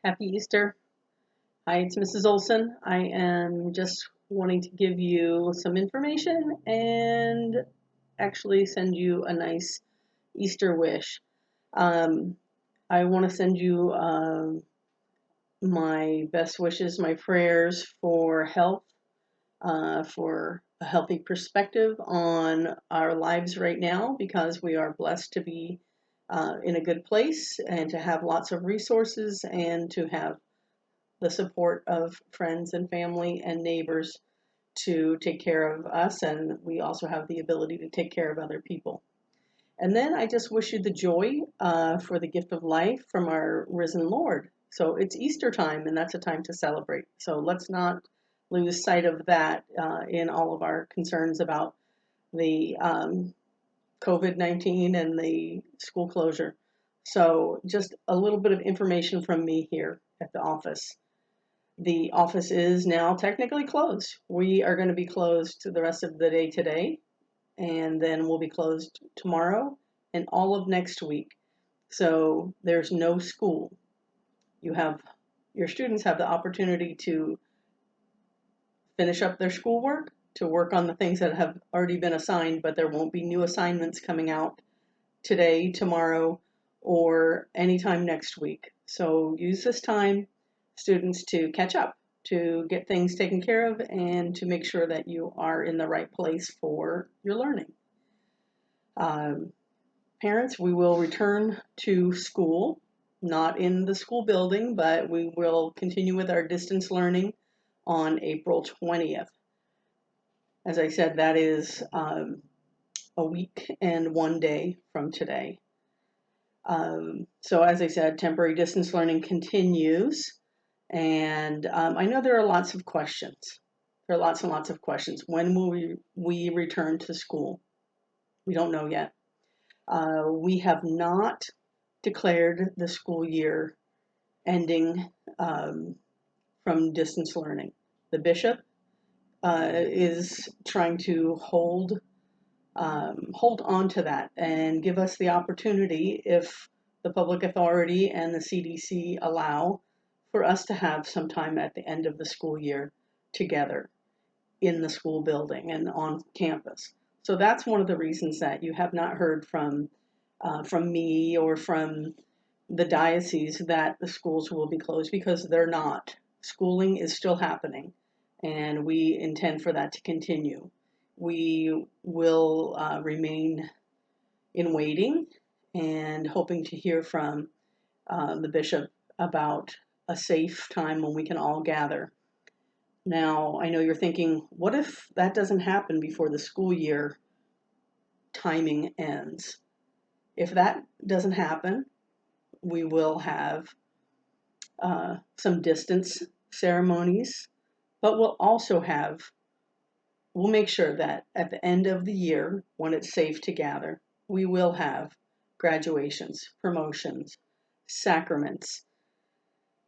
Happy Easter. Hi, it's Mrs. Olson. I am just wanting to give you some information and actually send you a nice Easter wish. Um, I want to send you my best wishes, my prayers for health, for a healthy perspective on our lives right now because we are blessed to be in a good place and to have lots of resources and to have the support of friends and family and neighbors to take care of us, and we also have the ability to take care of other people. And then I just wish you the joy for the gift of life from our risen Lord. So it's Easter time, and that's a time to celebrate. So let's not lose sight of that in all of our concerns about the COVID-19 and the school closure. So just a little bit of information from me here at the office. The office is now technically closed. We are going to be closed the rest of the day today, and then we'll be closed tomorrow and all of next week. So there's no school. You have your students have the opportunity to finish up their schoolwork, to work on the things that have already been assigned, but there won't be new assignments coming out today, tomorrow, or anytime next week. So use this time, students, to catch up, to get things taken care of, and to make sure that you are in the right place for your learning. Parents, we will return to school, not in the school building, but we will continue with our distance learning on April 20th. As I said, that is a week and 1 day from today. So as I said, temporary distance learning continues. And I know there are lots of questions. There are lots and lots of questions. When will we return to school? We don't know yet. We have not declared the school year ending from distance learning. The bishop is trying to hold on to that and give us the opportunity, if the public authority and the CDC allow, for us to have some time at the end of the school year together in the school building and on campus. So that's one of the reasons that you have not heard from me or from the diocese that the schools will be closed, because they're not. Schooling is still happening, and we intend for that to continue. We will remain in waiting and hoping to hear from the bishop about a safe time when we can all gather. Now, I know you're thinking, what if that doesn't happen before the school year timing ends? If that doesn't happen, we will have some distance ceremonies, but we'll make sure that at the end of the year, when it's safe to gather, we will have graduations, promotions, sacraments,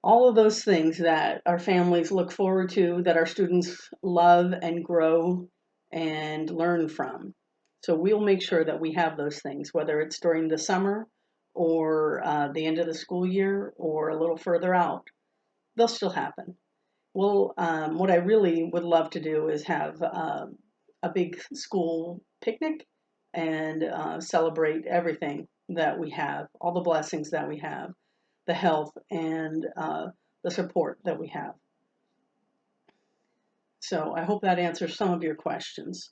all of those things that our families look forward to, that our students love and grow and learn from. So we'll make sure that we have those things, whether it's during the summer or the end of the school year or a little further out. They'll still happen. Well, what I really would love to do is have a big school picnic and celebrate everything that we have, all the blessings that we have, the health and the support that we have. So I hope that answers some of your questions.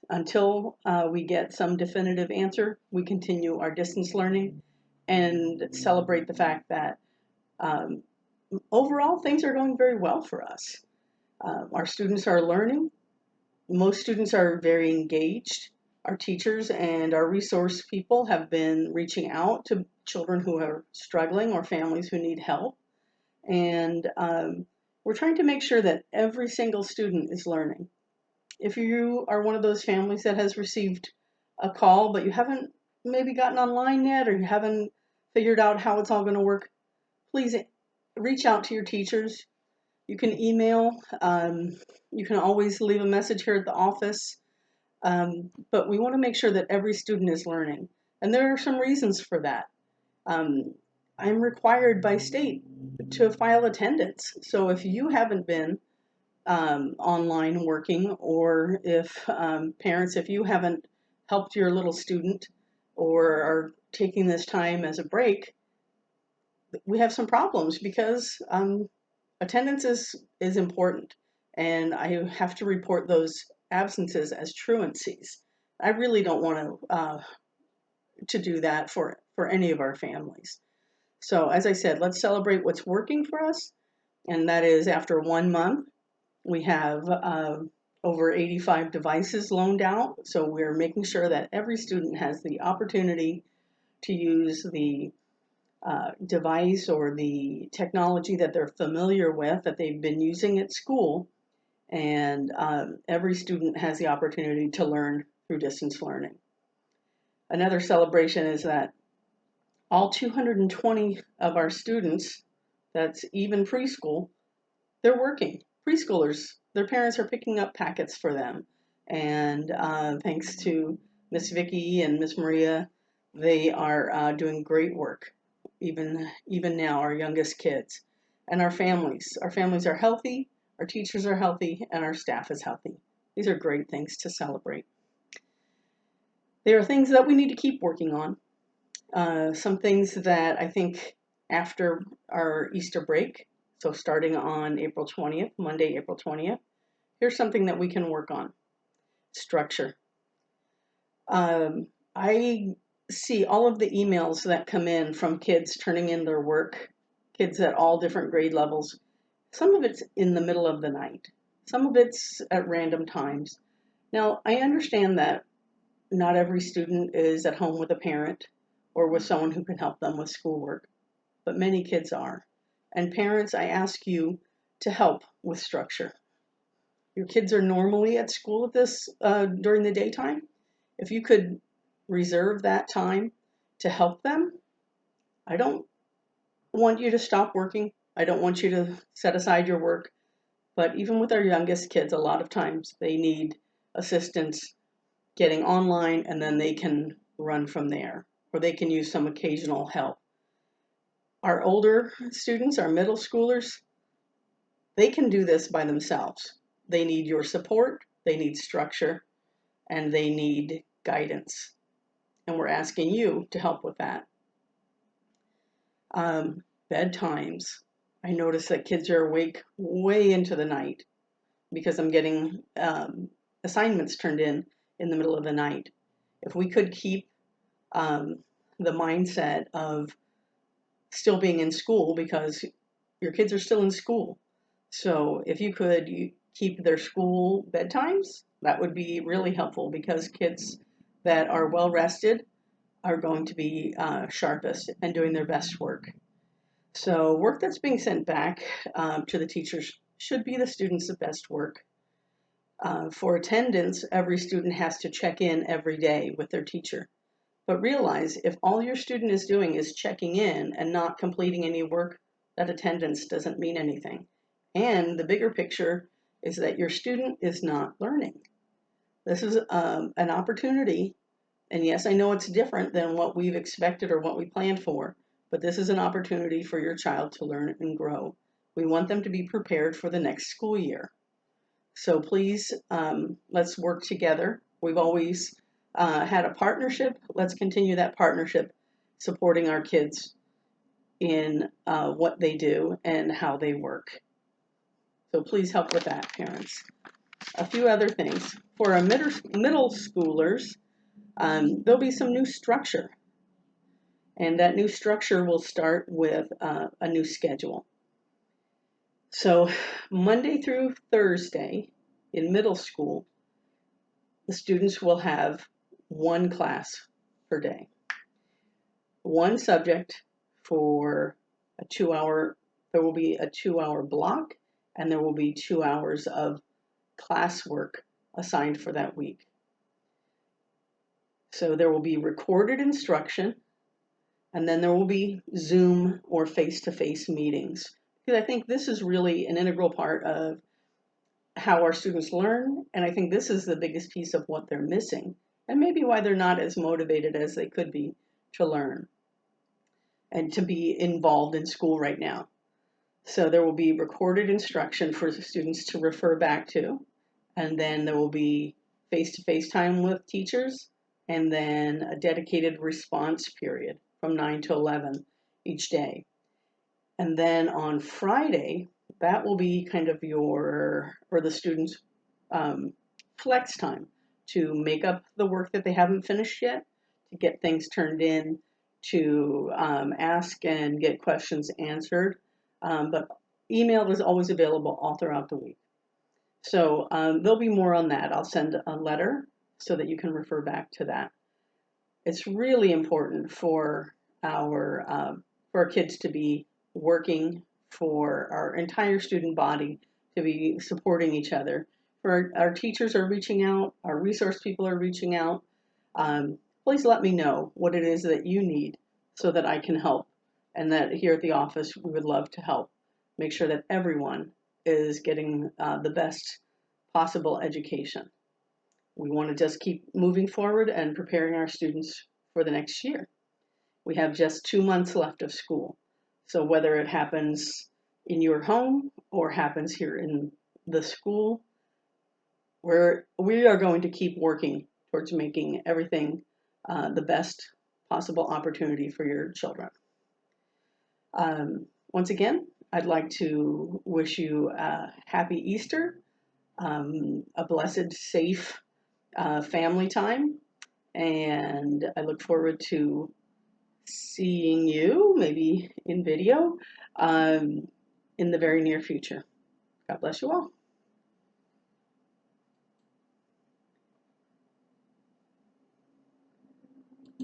Until we get some definitive answer, we continue our distance learning and celebrate the fact that overall things are going very well for us. Our students are learning. Most students are very engaged. Our teachers and our resource people have been reaching out to children who are struggling or families who need help. And we're trying to make sure that every single student is learning. If you are one of those families that has received a call, but you haven't maybe gotten online yet, or you haven't figured out how it's all going to work, please reach out to your teachers. You can email. You can always leave a message here at the office. But we want to make sure that every student is learning. And there are some reasons for that. I'm required by state to file attendance. So if you haven't been online working, or if parents, if you haven't helped your little student or are taking this time as a break, we have some problems because attendance is important, and I have to report those absences as truancies. I really don't want to do that for any of our families. So as I said, let's celebrate what's working for us, and that is after 1 month, we have over 85 devices loaned out. So we're making sure that every student has the opportunity to use the device or the technology that they're familiar with, that they've been using at school. And every student has the opportunity to learn through distance learning. Another celebration is that all 220 of our students, that's even preschool, they're working. Preschoolers, their parents are picking up packets for them. And thanks to Miss Vicki and Miss Maria, they are doing great work, even now, our youngest kids. And our families are healthy, our teachers are healthy, and our staff is healthy. These are great things to celebrate. There are things that we need to keep working on. Some things that I think after our Easter break, so starting on April 20th, Monday, April 20th, here's something that we can work on. Structure. I see all of the emails that come in from kids turning in their work, kids at all different grade levels. Some of it's in the middle of the night. Some of it's at random times. Now, I understand that not every student is at home with a parent or with someone who can help them with schoolwork, but many kids are. And parents, I ask you to help with structure. Your kids are normally at school at this during the daytime. If you could reserve that time to help them, I don't want you to stop working. I don't want you to set aside your work. But even with our youngest kids, a lot of times they need assistance getting online, and then they can run from there, or they can use some occasional help. Our older students, our middle schoolers, they can do this by themselves. They need your support, they need structure, and they need guidance. And we're asking you to help with that. Bedtimes. I notice that kids are awake way into the night because I'm getting assignments turned in the middle of the night. If we could keep the mindset of still being in school, because your kids are still in school. So if you could keep their school bedtimes, that would be really helpful, because kids that are well rested are going to be sharpest and doing their best work. So work that's being sent back to the teachers should be the students' best work. For attendance, every student has to check in every day with their teacher. But realize, if all your student is doing is checking in and not completing any work, that attendance doesn't mean anything. And the bigger picture is that your student is not learning. This is an opportunity, and yes, I know it's different than what we've expected or what we planned for, but this is an opportunity for your child to learn and grow. We want them to be prepared for the next school year. So please, let's work together. We've always had a partnership. Let's continue that partnership, supporting our kids in what they do and how they work. So please help with that, parents. A few other things. For our middle schoolers, there'll be some new structure. And that new structure will start with a new schedule. So Monday through Thursday in middle school, the students will have one class per day, one subject for a 2 hour. There will be a 2 hour block, and there will be 2 hours of classwork assigned for that week. So there will be recorded instruction, and then there will be Zoom or face-to-face meetings. Because I think this is really an integral part of how our students learn, and I think this is the biggest piece of what they're missing, and maybe why they're not as motivated as they could be to learn. and to be involved in school right now. So there will be recorded instruction for the students to refer back to, and then there will be face-to-face time with teachers, and then a dedicated response period from 9 to 11 each day. And then on Friday, that will be kind of or the students' flex time to make up the work that they haven't finished yet, to get things turned in, to ask and get questions answered. But email is always available all throughout the week. So there'll be more on that. I'll send a letter so that you can refer back to that. It's really important for our kids to be working, for our entire student body to be supporting each other. For our teachers are reaching out, our resource people are reaching out. Please let me know what it is that you need so that I can help. And that here at the office, we would love to help make sure that everyone is getting the best possible education. We want to just keep moving forward and preparing our students for the next year. We have just 2 months left of school. So whether it happens in your home or happens here in the school, we are going to keep working towards making everything the best possible opportunity for your children. Once again, I'd like to wish you a happy Easter, a blessed, safe family time, and I look forward to seeing you, maybe in video, in the very near future. God bless you all.